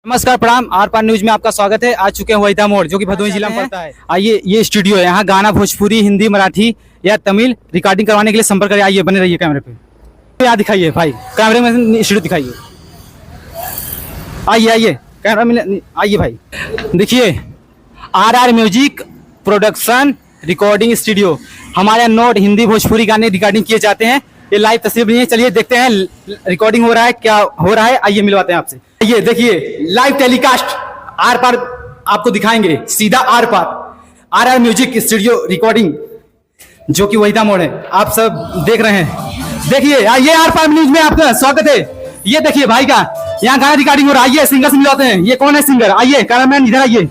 नमस्कार, प्रणाम। आर पार न्यूज में आपका स्वागत है। आ चुके हैं वहीदा मोड़, जो कि भदोही जिला में पड़ता है। आइए, ये स्टूडियो है। यहाँ गाना भोजपुरी, हिंदी, मराठी या तमिल रिकॉर्डिंग करवाने के लिए संपर्क करें। आइए, बने रहिए कैमरे पे। यहाँ दिखाइए भाई, कैमरे में स्टूडियो दिखाइए। आइए आइए, कैमरा में आइए भाई। देखिए, R music production recording studio. हमारे यहाँ नोट हिंदी भोजपुरी गाने रिकॉर्डिंग किए जाते हैं। ये लाइव तस्वीर नहीं है। चलिए देखते हैं रिकॉर्डिंग हो रहा है, क्या हो रहा है। आइए मिलवाते हैं आपसे। ये देखिए, लाइव टेलीकास्ट आर पार आपको दिखाएंगे, सीधा आर पार। आर म्यूजिक स्टूडियो रिकॉर्डिंग, जो कि वहीदा मोड़ है। आप सब देख रहे हैं। देखिए, ये आर पार न्यूज में आपका स्वागत है। ये देखिए भाई का यहाँ गाना रिकॉर्डिंग हो रहा है। आइए, सिंगर से मिलवाते हैं। ये कौन है सिंगर? आइए, कैमरामैन इधर आइए।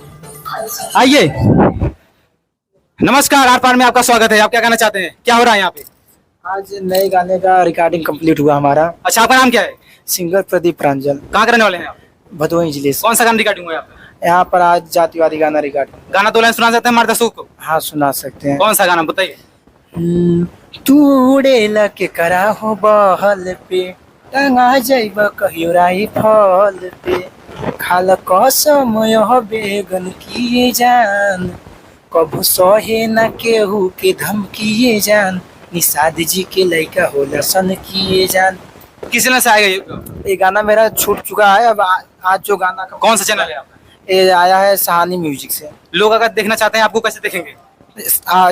आइए, नमस्कार। आर पार में आपका स्वागत है। आप क्या कहना चाहते हैं? क्या हो रहा है यहाँ पे? आज नए गाने का रिकॉर्डिंग कंप्लीट हुआ हमारा। अच्छा, आपका नाम क्या है? सिंगर प्रदीप रंजन। कहाँ करने वाले हैं आप? भदोही जिले से। कौन सा गाना रिकॉर्डिंग हुआ है आपका? यहाँ पर आज जातिवादी गाना रिकॉर्डिंग। गाना 2 लाइन सुना सकते हैं हमारे दर्शकों को? हाँ, सुना सकते हैं। कौन सा गाना बताइए। तू उड़ेला के करा हो बहल पे, टंगा जाइब कहियो राई फल पे, खाल कसम यह बेगन किए जान, कभू सहे न केहू के धमकिए जान, निषाद जी के लड़का होला सन किए जान। किस चैनल से आएगा ये गाना मेरा छूट चुका है। अब आज जो गाना का कौन सा चैनल है आपका? ये आया है सहानी म्यूजिक से। लोग अगर देखना चाहते हैं आपको, कैसे देखेंगे?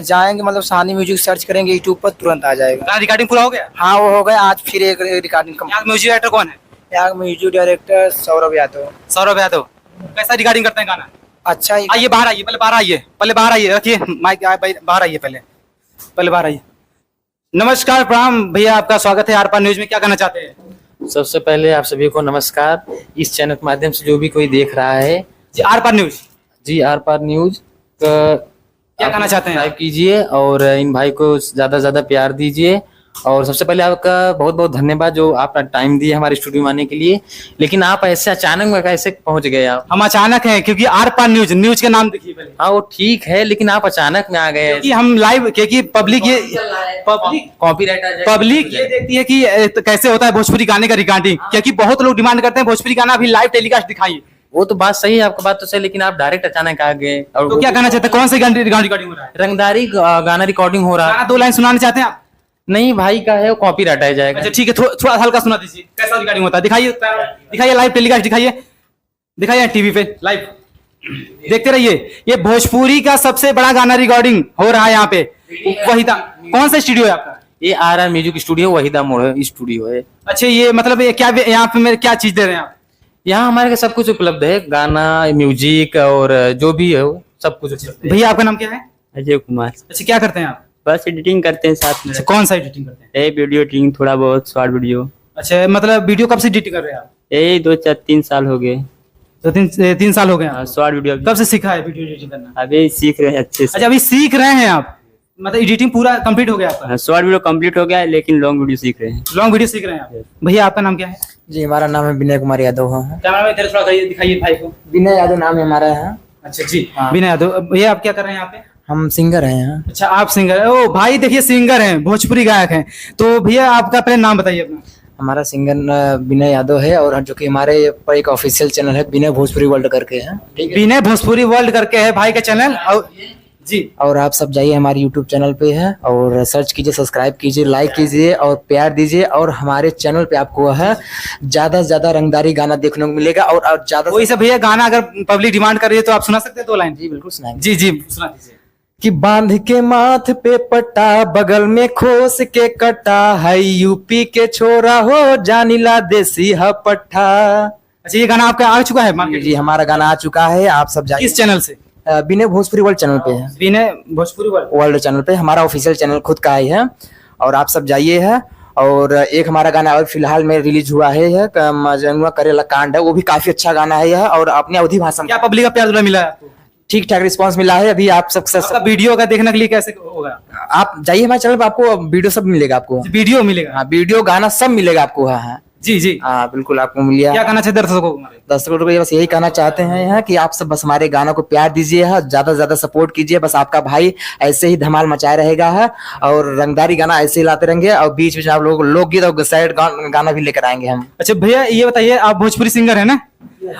जाएंगे, मतलब सहानी म्यूजिक सर्च करेंगे यूट्यूब पर, तुरंत आ जाएगा। गाना रिकॉर्डिंग पूरा हो गया? हाँ, वो हो गया। आज फिर एक रिकॉर्डिंग यहाँ म्यूजिक डायरेक्टर कौन है? यहाँ म्यूजिक डायरेक्टर सौरभ यादव। सौरभ यादव। कैसा रिकॉर्डिंग करते हैं गाना? अच्छा ही। आइए, बाहर आइए। पहले बाहर आइए, पहले बाहर आइए। रखिए माइक, बाहर आइए। पहले बाहर आइए। नमस्कार, प्रणाम भैया, आपका स्वागत है आर पार न्यूज में। क्या कहना चाहते हैं? सबसे पहले आप सभी को नमस्कार। इस चैनल के माध्यम से जो भी कोई देख रहा है, जी आर पार न्यूज, जी आर पार न्यूज का क्या कहना चाहते हैं? सब्सक्राइब कीजिए और इन भाई को ज्यादा से ज्यादा प्यार दीजिए। और सबसे पहले आपका बहुत बहुत धन्यवाद, जो आप टाइम दिए हमारे स्टूडियो में आने के लिए। लेकिन आप ऐसे अचानक में कैसे पहुंच गए आप? हम अचानक हैं, क्योंकि आर पार न्यूज का नाम देखिए पहले। हाँ, वो ठीक है, लेकिन आप अचानक में आ गए। क्योंकि हम लाइव, क्योंकि पब्लिक कॉपीराइट आ जाएगा। पब्लिक ये देखती है कि तो कैसे होता है भोजपुरी गाने का रिकॉर्डिंग। क्योंकि बहुत लोग डिमांड करते हैं भोजपुरी गाना अभी लाइव टेलीकास्ट दिखाइए। वो तो बात सही है, आपका बात तो सही, लेकिन आप डायरेक्ट अचानक आ गए। और तो क्या कहना चाहते हैं? कौन से गाने रिकॉर्डिंग हो रहा है? रंगदारी गाना रिकॉर्डिंग हो रहा है। गाना 2 लाइन सुनाना चाहते हैं आप? नहीं भाई का है, वो कॉपीराइट आ जाएगा। अच्छा ठीक है, थोड़ा हल्का सुना दीजिए। कैसा रिकॉर्डिंग होता है? दिखाइए लाइव टेलीकास्ट दिखाइए टीवी पे लाइव। देखते रहिए। ये भोजपुरी का सबसे बड़ा गाना रिकॉर्डिंग हो रहा है यहाँ पे वहीदा। कौन सा स्टूडियो है आपका? ये आर म्यूजिक स्टूडियो वहीदा मोड़ स्टूडियो है। अच्छा, ये मतलब ये क्या यहाँ पे मेरे क्या चीज दे रहे हैं आप? यहाँ हमारे सब कुछ उपलब्ध है, गाना, म्यूजिक और जो भी है वो सब कुछ उपलब्ध है। भैया, आपका नाम क्या है? अजय कुमार। अच्छा, क्या करते हैं आप? बस एडिटिंग करते हैं साथ में। अच्छा, कौन सा एडिटिंग करते हैं? वीडियो एडिटिंग, थोड़ा बहुत शॉर्ट वीडियो। अच्छा, मतलब वीडियो कब से एडिटिंग कर रहे हैं आप? 2-3 साल हो गए। तो 3 साल हो गए हैं। शॉर्ट वीडियो कब से सीखा है वीडियो एडिटिंग करना? अभी सीख रहे हैं अच्छे से। अच्छा, अभी सीख रहे हैं आप? मतलब एडिटिंग पूरा कंप्लीट हो गया आपका? शॉर्ट वीडियो कंप्लीट हो गया है, लेकिन लॉन्ग वीडियो सीख रहे हैं। लॉन्ग वीडियो सीख रहे हैं आप? भैया, आपका नाम क्या है? जी, हमारा नाम है विनय कुमार यादव है। कैमरा में थोड़ा दिखाइए भाई को। विनय यादव नाम है हमारा है। अच्छा जी, विनय यादव। भैया, आप क्या कर रहे हैं यहाँ पे? हम सिंगर हैं यहाँ। अच्छा, आप सिंगर है? ओ भाई, देखिए सिंगर हैं, भोजपुरी गायक हैं। तो भैया, आपका पहले नाम बताइए अपना। हमारा सिंगर विनय यादव है, और जो कि हमारे पर एक ऑफिशियल चैनल है, विनय भोजपुरी वर्ल्ड करके है। विनय भोजपुरी वर्ल्ड करके है भाई का चैनल। और जी, और आप सब जाइए हमारे यूट्यूब चैनल पे है, और सर्च कीजिए, सब्सक्राइब कीजिए, लाइक कीजिए और प्यार दीजिए। और हमारे चैनल पे आपको है ज्यादा से ज्यादा रंगदारी गाना देखने को मिलेगा। और ज्यादा वही सब भैया, गाना अगर पब्लिक डिमांड कर रही है तो आप सुना सकते हैं 2 लाइन? जी बिल्कुल सुनाएंगे। जी जी, सुना दीजिए। कि बांध के माथ पे पट्टा, बगल में खोस के कटा, है यूपी के छोरा हो, जानिला देसी है पट्टा। अच्छा, ये गाना आपका आ चुका है मार्केट? जी, हमारा गाना आ चुका है। आप सब जाइए। किस चैनल से? विनय भोजपुरी वर्ल्ड चैनल पे है। विनय भोजपुरी वर्ल्ड चैनल पे हमारा ऑफिशियल चैनल खुद का ही है, और आप सब जाइए है। और एक हमारा गाना और फिलहाल में रिलीज हुआ है मजनुआ करेला कांड है, वो भी काफी अच्छा गाना है यह, और अपने अवधी भाषा में। क्या पब्लिक का प्यार मिला है आपको? ठीक ठाक रिस्पांस मिला है। अभी आप सब वीडियो का देखने के लिए कैसे होगा? आप जाइए हमारे चैनल पे, आपको वीडियो सब मिलेगा। आपको वीडियो मिलेगा? हाँ, वीडियो गाना सब मिलेगा आपको। हाँ, जी जी, हाँ बिल्कुल आपको मिल गया। क्या कहना चाहिए दर्शकों को हमारे? दर्शकों को बस यही कहना चाहते हैं कि आप सब बस हमारे गानों को प्यार दीजिए है, ज्यादा से ज्यादा सपोर्ट कीजिए। बस आपका भाई ऐसे ही धमाल मचाए रहेगा है और रंगदारी गाना ऐसे ही लाते रहेंगे और बीच बीच में आप लोग लोकगीत और सैड गाना भी लेकर आएंगे हम। अच्छा भैया ये बताइए, आप भोजपुरी सिंगर है ना?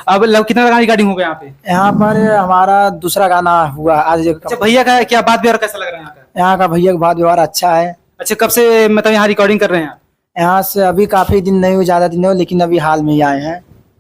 अब कितना गाना रिकॉर्डिंग हो गया यहाँ पे? यहाँ पर हमारा दूसरा गाना हुआ आज। अच्छा भैया का क्या बात व्यवहार कैसा लग रहा है यहाँ का? यहाँ का भैया का बात व्यवहार अच्छा है। अच्छा कब से मतलब यहाँ रिकॉर्डिंग कर रहे हैं आप? यहाँ से अभी काफी दिन नहीं हुए, ज्यादा दिन नहीं हुए, लेकिन अभी हाल में ही आए हैं।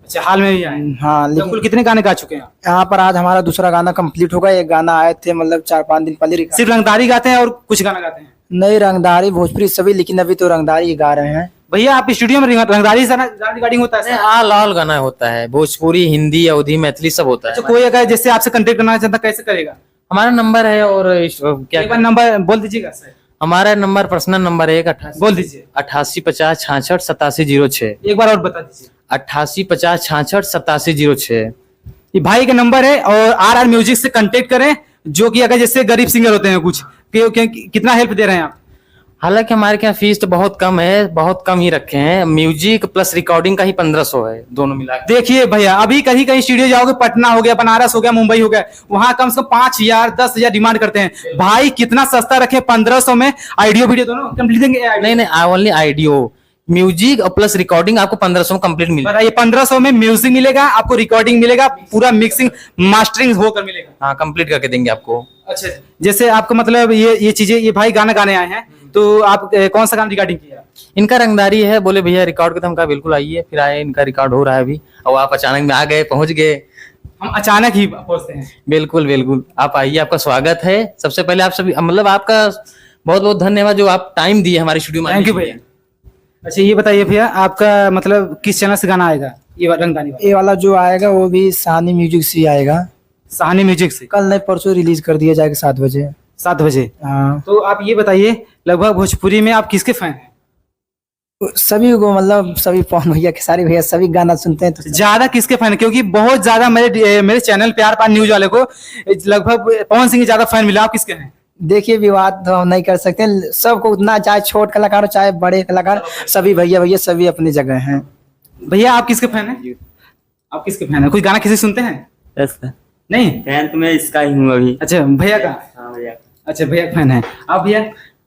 अच्छा हाल में भी आए हैं? हाँ तो लेकिन कुल कितने गाने गा चुके हैं आप? यहाँ पर आज हमारा दूसरा गाना कंप्लीट होगा। एक गाना आए थे मतलब 4-5 दिन पहले रिकॉर्ड। सिर्फ रंगदारी गाते हैं और कुछ गाना गाते हैं? नई रंगदारी भोजपुरी सभी, लेकिन अभी तो रंगदारी ही गा रहे हैं। भैया आप स्टूडियो में रंगदारी से रिकॉर्डिंग होता है? ऑल ऑल गाना होता है, भोजपुरी, हिंदी, अवधी, मैथिली सब होता है। अच्छा कोई अगर जैसे आपसे कांटेक्ट करना चाहता कैसे करेगा? हमारा नंबर है और क्या एक बार नंबर बोल दीजिएगा सर। हमारा नंबर पर्सनल नंबर है बोल दीजिए। 8850668706। एक बार और बता दीजिए। 8850668706। ये भाई का नंबर है और आर म्यूजिक से कांटेक्ट करें, जो कि अगर जैसे गरीब सिंगर होते हैं कुछ कितना हेल्प दे रहे हैं आप? हालांकि हमारे यहाँ फीस तो बहुत कम है, बहुत कम ही रखे हैं। म्यूजिक प्लस रिकॉर्डिंग का ही 1500 है, दोनों मिला के। देखिए भैया अभी कहीं कहीं स्टूडियो जाओगे, पटना हो गया, बनारस हो गया, मुंबई हो गया, वहां कम से कम 5000 10,000 डिमांड करते हैं। भाई कितना सस्ता रखे, 1500 में ऑडियो वीडियो दोनों कंप्लीट देंगे। नहीं नहीं, ओनली ऑडियो, म्यूजिक और प्लस रिकॉर्डिंग आपको 1500 में कंप्लीट मिलेगा। बताइए 1500 में म्यूजिक मिलेगा, आपको रिकॉर्डिंग मिलेगा, पूरा मिक्सिंग मास्टरिंग होकर मिलेगा। हाँ कंप्लीट करके देंगे आपको। अच्छा जैसे आपको मतलब ये चीजें, ये भाई गाना गाने आए हैं तो आप कौन सा गाना रिकॉर्डिंग किया? इनका रंगदारी है, बोले भैया रिकॉर्ड करते, हम कहा बिल्कुल आइए। फिर आए, इनका रिकॉर्ड हो रहा है अभी। और आप अचानक में आ गए, पहुंच गए। हम अचानक ही पहुंचते हैं। बिल्कुल बिल्कुल, आप आइए, आपका स्वागत है। सबसे पहले आप सभी मतलब आपका बहुत बहुत धन्यवाद जो आप टाइम दिए हमारी स्टूडियो में। थैंक यू भैया। अच्छा ये बताइए भैया, आपका मतलब किस चैनल से गाना आएगा? ये रंगदानी वाला? ये वाला जो आएगा वो भी सानी म्यूजिक से ही आएगा। साहनी म्यूजिक से कल नहीं परसों रिलीज कर दिया जाएगा 7 बजे। 7 बजे। हाँ तो आप ये बताइए, लगभग भोजपुरी में आप किसके फैन हैं? सभी को मतलब सभी पवन भैया के सारे भैया सभी गाना सुनते हैं तो ज्यादा किसके फैन है? क्योंकि बहुत ज्यादा मेरे चैनल प्यार पार न्यूज वाले को लगभग पवन सिंह के ज्यादा फैन मिला। आप किसके हैं? देखिए विवाद तो हम नहीं कर सकते, सबको उतना, चाहे छोट कलाकार हो चाहे बड़े कलाकार, सभी भैया भैया सभी अपनी जगह हैं। भैया आप किसके फैन हैं? आप किसके फैन हैं? कुछ गाना किसी सुनते हैं? यस सर, नहीं? फैन तो मैं इसका ही हूँ अभी। अच्छा भैया का? हाँ भैया। अच्छा भैया का फैन है आप? भैया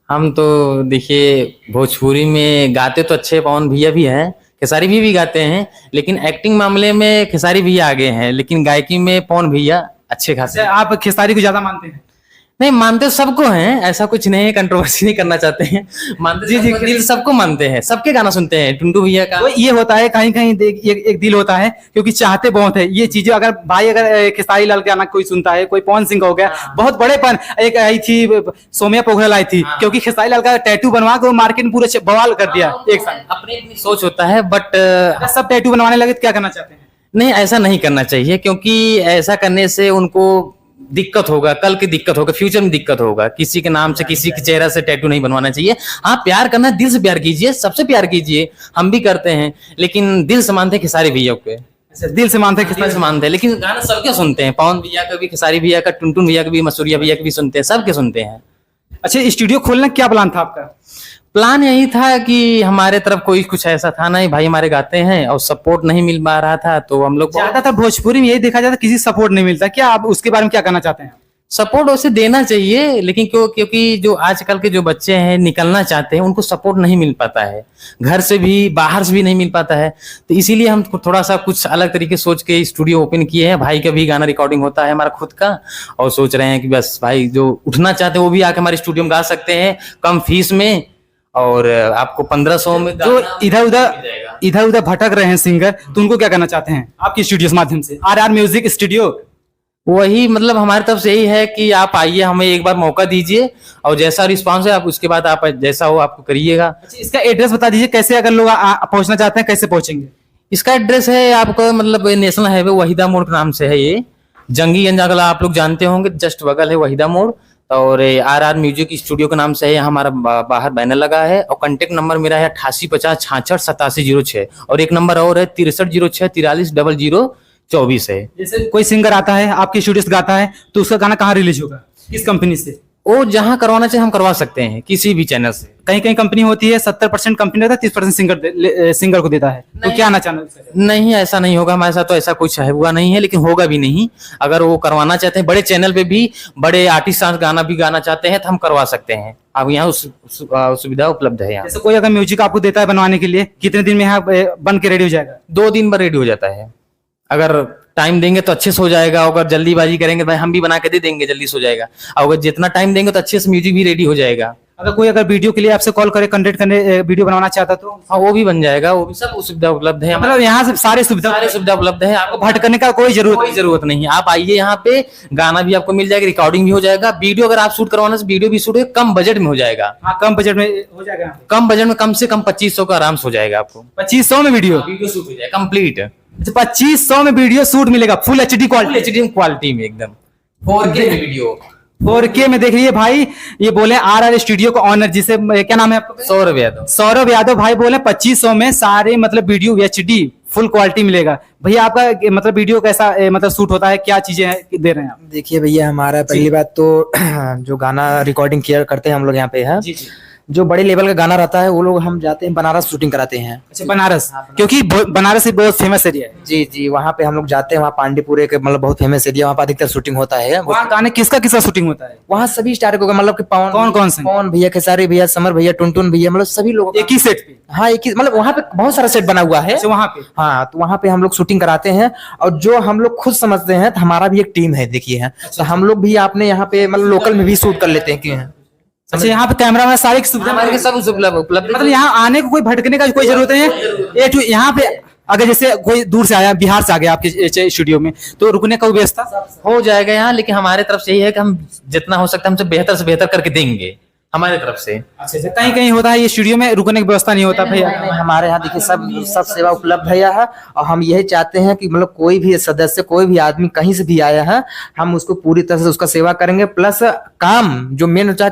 हम तो देखिए भोजपुरी में गाते तो अच्छे पवन भैया भी हैं, खेसारी भी गाते हैं, लेकिन एक्टिंग मामले में खेसारी भैया आगे हैं, लेकिन गायकी में पवन भैया अच्छे खासे। अच्छा, आप खेसारी को ज्यादा मानते हैं? नहीं मानते सबको हैं, ऐसा कुछ नहीं है, कंट्रोवर्सी नहीं करना चाहते हैं। मानते जी, सबको, दिल सबको मानते हैं, सबके गाना सुनते हैं। टुंटू भैया का तो ये होता है कहीं कहीं एक दिल होता है, क्योंकि चाहते बहुत है ये चीजें। अगर भाई अगर खेसारी लाल का गाना कोई सुनता है, कोई पवन सिंह का हो गया, बहुत बड़ेपन। एक आई थी सोम्या पोखरल आई थी, क्योंकि खेसारी लाल का टैटू बनवा के वो मार्केट में पूरे बवाल कर दिया एक साथ। अपनी अपनी सोच होता है, बट सब टैटू बनवाने लगे तो क्या करना चाहते हैं? नहीं ऐसा नहीं करना चाहिए, क्योंकि ऐसा करने से उनको दिक्कत होगा, कल की दिक्कत होगा, फ्यूचर में दिक्कत होगा। किसी के नाम से, किसी के चेहरा से टैटू नहीं बनवाना चाहिए। हाँ प्यार करना, दिल से प्यार कीजिए, सबसे प्यार कीजिए, हम भी करते हैं, लेकिन दिल से मानते हैं खेसारी भैया को। अच्छा दिल से मानते हैं, दिल से मानते हैं, लेकिन गाना सबके सुनते हैं। पवन भैया का भी, खेसारी भैया का, टुनटुन भैया का भी, मसूरिया भैया का भी सुनते हैं, सबके सुनते हैं। अच्छा स्टूडियो खोलने का क्या प्लान था आपका? प्लान यही था कि हमारे तरफ कोई कुछ ऐसा था नहीं, भाई हमारे गाते हैं और सपोर्ट नहीं मिल पा रहा था, तो हम लोग ज्यादातर भोजपुरी में यही देखा जाता है, किसी सपोर्ट नहीं मिलता। क्या आप उसके बारे में क्या कहना चाहते हैं? सपोर्ट वैसे देना चाहिए, लेकिन क्योंकि जो आजकल के जो बच्चे हैं निकलना चाहते हैं, उनको सपोर्ट नहीं मिल पाता है, घर से भी बाहर से भी नहीं मिल पाता है। तो इसीलिए हम थोड़ा सा कुछ अलग तरीके सोच के स्टूडियो ओपन किए हैं। भाई का भी गाना रिकॉर्डिंग होता है हमारा खुद का, और सोच रहे हैं कि बस भाई जो उठना चाहते हैं वो भी आके हमारे स्टूडियो में गा सकते हैं कम फीस में, और आपको 1500 में। जो इधर उधर भटक रहे हैं सिंगर, तो उनको क्या करना चाहते हैं आपकी स्टूडियो के माध्यम से? आर म्यूजिक स्टूडियो वही मतलब हमारी तरफ से यही है कि आप आइए, हमें एक बार मौका दीजिए, और जैसा रिस्पांस है आप उसके बाद आप जैसा हो आपको करिएगा। अच्छा इसका एड्रेस बता दीजिए, कैसे अगर लोग पहुंचना चाहते हैं कैसे पहुंचेंगे? इसका एड्रेस है आपको मतलब नेशनल हाईवे वहीदा मोड़ के नाम से है, ये जंगीगंज अगला आप लोग जानते होंगे, जस्ट बगल है वहीदा मोड़। और आर म्यूजिक स्टूडियो के नाम से है, हमारा बाहर बैनर लगा है। और कांटेक्ट नंबर मेरा है 8850668706, और एक नंबर और है 6306430024 है। जैसे कोई सिंगर आता है आपकी स्टूडियो से गाता है, तो उसका गाना कहाँ रिलीज होगा, किस कंपनी से? वो जहाँ करवाना चाहिए हम करवा सकते हैं किसी भी चैनल से। कहीं कहीं कंपनी होती है 70% कंपनी रहता है, 30% सिंगर को देता है, तो क्या आना चाहना है? नहीं, ऐसा नहीं होगा हमारे साथ, तो ऐसा कुछ है हुआ नहीं है, लेकिन होगा भी नहीं। अगर वो करवाना चाहते हैं बड़े चैनल पे भी, बड़े आर्टिस्ट गाना भी गाना चाहते हैं तो हम करवा सकते हैं। अब यहाँ सुविधा उपलब्ध है। यहाँ जैसे कोई अगर म्यूजिक आपको देता है बनवाने के लिए, कितने दिन में यहाँ बन के रेडी हो जाएगा? 2 दिन में रेडी हो जाता है। अगर टाइम देंगे तो अच्छे से हो जाएगा, अगर जल्दीबाजी करेंगे भाई हम भी बना के दे देंगे, जल्दी से हो जाएगा। और अगर जितना टाइम देंगे तो अच्छे से म्यूजिक भी रेडी हो जाएगा। अगर कोई अगर वीडियो के लिए आपसे कॉल करे, कंटेंट करने वीडियो बनवाना चाहता तो हाँ, वो भी बन जाएगा, वो भी सब सुविधा उपलब्ध है। मतलब यहाँ से सारे सुविधा उपलब्ध है। आपको भटकने का कोई जरूरत नहीं। आप आइए यहाँ पे, गाना भी आपको मिल जाएगा, रिकॉर्डिंग भी हो जाएगा, वीडियो अगर आप शूट करवाना है वीडियो भी शूट है, कम बजट में हो जाएगा। हाँ, कम बजट में हो जाएगा। कम बजट में कम से कम 2500 का आराम से हो जाएगा आपको। 2500 में वीडियो शूट हो जाएगा कंप्लीट। 2500 में वीडियो शूट मिलेगा, फुल एचडी क्वालिटी में एकदम 4K में वीडियो। 4K में देख लीजिए भाई, ये बोले RR स्टूडियो का ऑनर, जिसे क्या नाम है आपका? सौरभ यादव भाई बोले 2500 में सारे मतलब वीडियो HD फुल क्वालिटी मिलेगा। भैया आपका मतलब वीडियो कैसा मतलब शूट होता है, क्या चीजें दे रहे हैं आप? देखिए भैया, हमारा पहली बात तो जो गाना रिकॉर्डिंग किया करते हैं हम लोग यहाँ पे है, जो बड़े लेवल का गाना रहता है वो लोग हम जाते हैं बनारस शूटिंग कराते हैं। अच्छा, बनारस, क्योंकि बनारस बहुत फेमस एरिया है। जी जी, वहाँ पे हम लोग जाते हैं, वहाँ पांडेपुरे के मतलब बहुत फेमस एरिया, वहाँ पे अधिकतर शूटिंग होता है। वहाँ गाने किसका शूटिंग होता है? वहाँ सभी स्टार को, मतलब कि कौन से? पवन भैया, खेसारी भैया, समर भैया, टुनटुन भैया, मतलब सभी लोग एक ही सेट पे। हाँ, एक ही, मतलब वहाँ पे बहुत सारा सेट बना हुआ है वहाँ पे। हाँ, तो वहाँ पे हम लोग शूटिंग कराते हैं, और जो हम लोग खुद समझते हैं तो हमारा भी एक टीम है, देखिए है। तो हम लोग भी आपने यहाँ पे मतलब लोकल में भी शूट कर लेते हैं क्यों है। अच्छा, यहाँ पे कैमरा में सारी सुविधा सब उपलब्ध, मतलब यहाँ आने को कोई भटकने का कोई जरूरत नहीं है। यहाँ पे अगर जैसे कोई दूर से आया, बिहार से आ गया आपके स्टूडियो में, तो रुकने का व्यवस्था हो जाएगा यहाँ। लेकिन हमारे तरफ से यही है कि हम जितना हो सकता है हमसे बेहतर करके देंगे हमारे तरफ से। अच्छा, कहीं कहीं होता है ये स्टूडियो में रुकने की व्यवस्था नहीं होता भैया? हमारे यहाँ देखिए सब सेवा उपलब्ध है यहाँ, और हम यही चाहते हैं कि मतलब कोई भी सदस्य, कोई भी आदमी कहीं से भी आया है, हम उसको पूरी तरह से उसका सेवा करेंगे, प्लस काम जो मेन होता है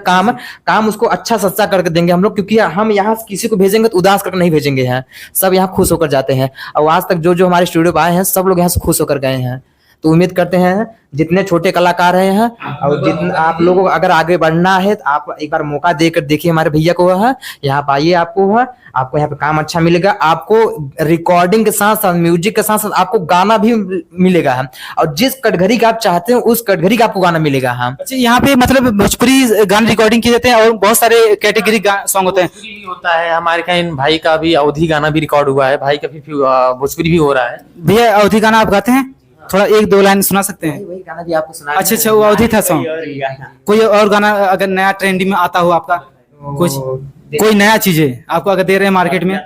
काम उसको अच्छा सच्चा करके देंगे हम लोग, क्योंकि हम यहाँ किसी को भेजेंगे तो उदास करके नहीं भेजेंगे हैं, सब यहाँ खुश होकर जाते हैं। और आज तक जो हमारे स्टूडियो आए हैं सब लोग यहाँ से खुश होकर गए हैं। तो उम्मीद करते हैं जितने छोटे कलाकार हैं और जितने आप लोगों को अगर आगे बढ़ना है तो आप एक बार मौका देकर देखिए हमारे भैया को है, यहाँ पे आइए, आपको यहाँ पे काम अच्छा मिलेगा, आपको रिकॉर्डिंग के साथ साथ म्यूजिक के साथ साथ आपको गाना भी मिलेगा है, और जिस कटघरी का आप चाहते हैं उस कटघरी का आपको गाना मिलेगा है। अच्छा, यहाँ पे मतलब भोजपुरी गाना रिकॉर्डिंग किए जाते हैं और बहुत सारे कैटेगरी सॉन्ग होते हैं। भी होता है हमारे यहाँ, भाई का भी अवधी गाना भी रिकॉर्ड हुआ है, भाई का भी भोजपुरी भी हो रहा है। भैया अवधी गाना आप गाते हैं? थोड़ा 1-2 लाइन सुना सकते हैं? वही गाना भी आपको सुना। अच्छा, वो अवधी था सॉन्ग। कोई और गाना अगर नया ट्रेंडिंग में आता हो आपका, कुछ कोई नया चीजें आपको अगर दे रहे हैं मार्केट में?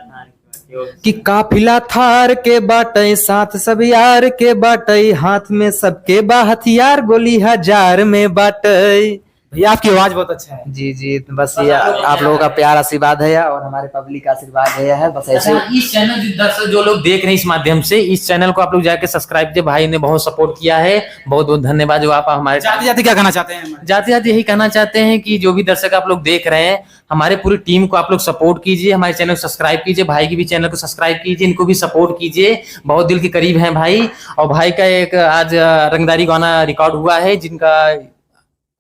कि काफिला थार के बाटे, साथ सब यार के बाटे, हाथ में सबके बा हथियार, गोली 1000 में बाटे। भैया आपकी आवाज बहुत अच्छा है। जी जी, बस ये आप लोगों का प्यार आशीर्वाद है और हमारे पब्लिक का आशीर्वाद है, बस ऐसे। इस चैनल दर्शक जो लोग देख रहे हैं इस माध्यम से, इस चैनल को आप लोग जाके सब्सक्राइब कीजिए। भाई ने बहुत सपोर्ट किया है, बहुत बहुत धन्यवाद। जो आप हमारे जाते क्या कहना चाहते हैं? जाते यही कहना चाहते हैं कि जो भी दर्शक आप लोग देख रहे हैं, हमारे पूरी टीम को आप लोग सपोर्ट कीजिए, हमारे चैनल को सब्सक्राइब कीजिए, भाई की भी चैनल को सब्सक्राइब कीजिए, इनको भी सपोर्ट कीजिए। बहुत दिल के करीब हैं भाई। और भाई का एक आज रंगदारी गाना रिकॉर्ड हुआ है, जिनका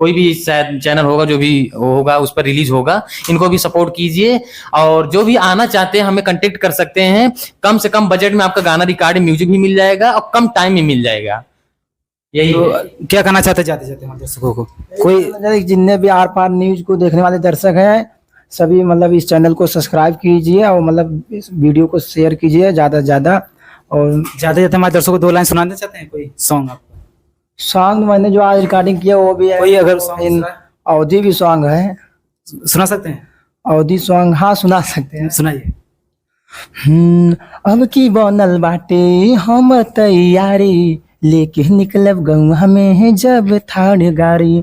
कोई भी शायद चैनल होगा जो भी होगा उस पर रिलीज होगा, इनको भी सपोर्ट कीजिए। और जो भी आना चाहते हैं हमें कांटेक्ट कर सकते हैं, कम से कम बजट में आपका गाना रिकॉर्डिंग म्यूजिक भी मिल जाएगा और कम टाइम में मिल जाएगा। यही तो क्या कहना चाहते जाते जाते हमारे दर्शकों को? कोई जितने भी आर पार न्यूज को देखने वाले दर्शक हैं, सभी मतलब इस चैनल को सब्सक्राइब कीजिए और मतलब इस वीडियो को शेयर कीजिए ज्यादा से ज्यादा। और जाते जाते हमारे दर्शकों को 2 लाइन सुनाना चाहते हैं कोई सॉन्ग आप? सॉन्ग मैंने जो आज रिकॉर्डिंग किया वो भी है, कोई अगर अवधी भी सॉन्ग है, सुना सकते हैं? अवधी सॉन्ग हाँ सुना सकते हैं। सुनाइए। अब की बनल बाटे हम तैयारी, लेके निकलब गौवा में जब थाड़ गाड़ी,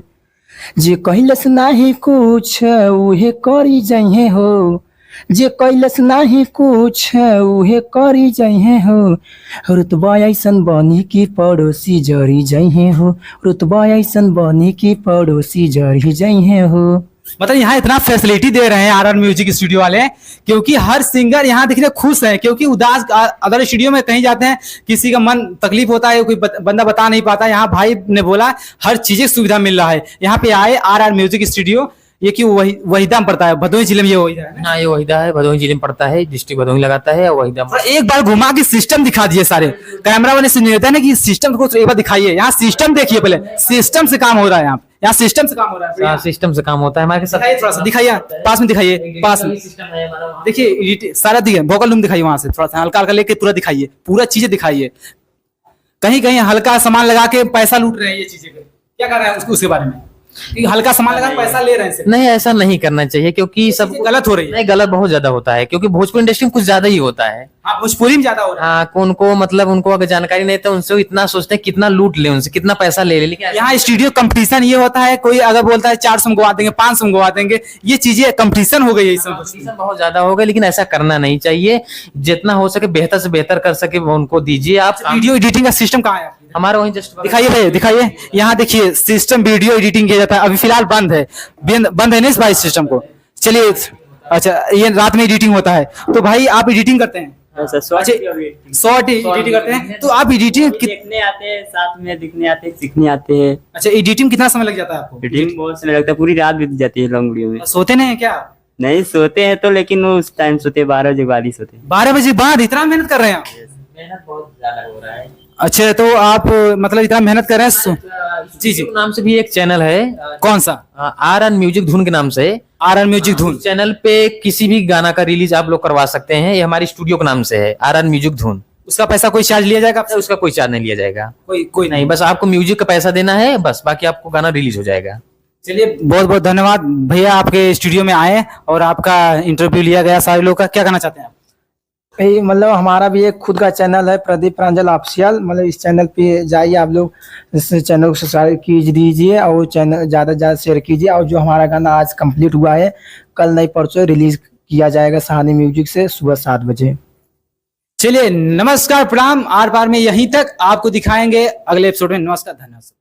जे कैलस नाही कुछ उहे करी जइहे हो, जे कैलस नाही कुछ उहे करी जइहे हो, रुतबा ऐसन बनी की पड़ोसी जरी जइहे हो, रुतबा ऐसन बनी की पड़ोसी जरी जइहे हो। मतलब यहाँ इतना फैसिलिटी दे रहे हैं आरआर म्यूजिक स्टूडियो वाले, क्योंकि हर सिंगर यहाँ देखिए खुश है, क्योंकि उदास अदर स्टूडियो में कहीं जाते हैं किसी का मन तकलीफ होता है, कोई बंदा बता नहीं पाता, यहाँ भाई ने बोला हर चीज की सुविधा मिल रहा है। यहाँ पे आए आरआर म्यूजिक स्टूडियो, ये कि वहीदा में पड़ता है, भदोही जिले में ये वहीदा है। हाँ, ये वहीदा है, भदोही जिले में पड़ता है, डिस्ट्रिक्ट भदोही लगाता है और वहीदा। और एक बार घुमा के सिस्टम दिखा दिए सारे कैमरा वाले से निवेदन है कि सिस्टम को एक बार दिखाइए। यहाँ सिस्टम देखिए, पहले सिस्टम से काम हो रहा है, यहाँ सिस्टम से काम हो रहा है। हाँ, सिस्टम से काम होता है हमारे साथ। थोड़ा सा दिखाइए, पास में दिखाइए, पास में देखिए सारा दिखे, वोकल रूम दिखाइए, वहां से थोड़ा सा हल्का हल्का लेके पूरा दिखाइए, पूरा चीजें दिखाइए। कहीं कहीं हल्का सामान लगा के पैसा लूट रहे हैं, ये चीजें क्या कर रहे हैं उसके बारे में, हल्का सामान लगा पैसा ले रहे हैं। नहीं, ऐसा नहीं करना चाहिए, क्योंकि सब गलत हो रही है। नहीं, गलत बहुत ज्यादा होता है, क्योंकि भोजपुरी इंडस्ट्री में कुछ ज्यादा ही होता है। हाँ, भोजपुरी में ज्यादा हो रहा है। हाँ, उनको मतलब उनको अगर जानकारी नहीं तो उनसे इतना सोचते हैं कितना लूट ले, उनसे कितना पैसा ले ले, लेकिन यहाँ स्टूडियो कंपटीशन ये होता है, कोई अगर बोलता है 400 में गवा देंगे, 500 में गवा देंगे, ये चीजें कंपटीशन हो गई है। कंपटीशन बहुत ज्यादा हो गया, लेकिन ऐसा करना नहीं चाहिए। जितना हो सके बेहतर से बेहतर कर सके उनको दीजिए आप। वीडियो एडिटिंग का सिस्टम कहाँ है? हमारा वहीं जस्ट दिखाइए भाई, दिखाइए। यहाँ देखिए सिस्टम वीडियो एडिटिंग किया जाता है, अभी फिलहाल बंद है, बंद है ना इस भाई सिस्टम को। चलिए, अच्छा ये रात में एडिटिंग होता है, तो भाई आप एडिटिंग करते हैं? अच्छा, शॉर्ट एडिटिंग करते हैं, तो आप एडिटिंग देखने आते हैं, साथ में दिखने आते हैं, सीखने आते हैं। अच्छा, एडिटिंग कितना समय लग जाता है आपको? एडिटिंग बहुत समय लगता है, पूरी रात बीत जाती है लॉन्ग वीडियो में। सोते नहीं है क्या? नहीं सोते हैं तो, लेकिन वो उस टाइम सोते 12 बजे बाद ही सोते हैं। 12 बजे बाद इतना मेहनत कर रहे हैं आप? मेहनत बहुत ज्यादा हो रहा है। अच्छा, तो आप मतलब इतना मेहनत कर रहे हैं? जी जी। नाम से भी एक चैनल है, कौन सा? आरआर म्यूजिक धुन के नाम से। आरआर म्यूजिक धुन चैनल पे किसी भी गाना का रिलीज आप लोग करवा सकते हैं, ये हमारी स्टूडियो के नाम से है, आरआर म्यूजिक धुन। उसका पैसा कोई चार्ज लिया जाएगा आपसे? उसका कोई चार्ज नहीं लिया जाएगा, कोई नहीं, बस आपको म्यूजिक का पैसा देना है, बस बाकी आपको गाना रिलीज हो जाएगा। चलिए, बहुत बहुत धन्यवाद भैया, आपके स्टूडियो में आए और आपका इंटरव्यू लिया गया सारे लोग का। क्या कहना चाहते हैं आप? भाई मतलब हमारा भी एक खुद का चैनल है, प्रदीप प्रांजल ऑफिशियल। मतलब इस चैनल पे जाइए आप लोग, इस चैनल को सब्सक्राइब कीजिए दीजिए और चैनल ज़्यादा से ज़्यादा शेयर कीजिए। और जो हमारा गाना आज कंप्लीट हुआ है, कल नहीं परसों रिलीज किया जाएगा सहानी म्यूजिक से सुबह 7 बजे। चलिए, नमस्कार, प्रणाम। आर पार में यहीं तक आपको दिखाएंगे अगले एपिसोड में। नमस्कार, धन्यवाद।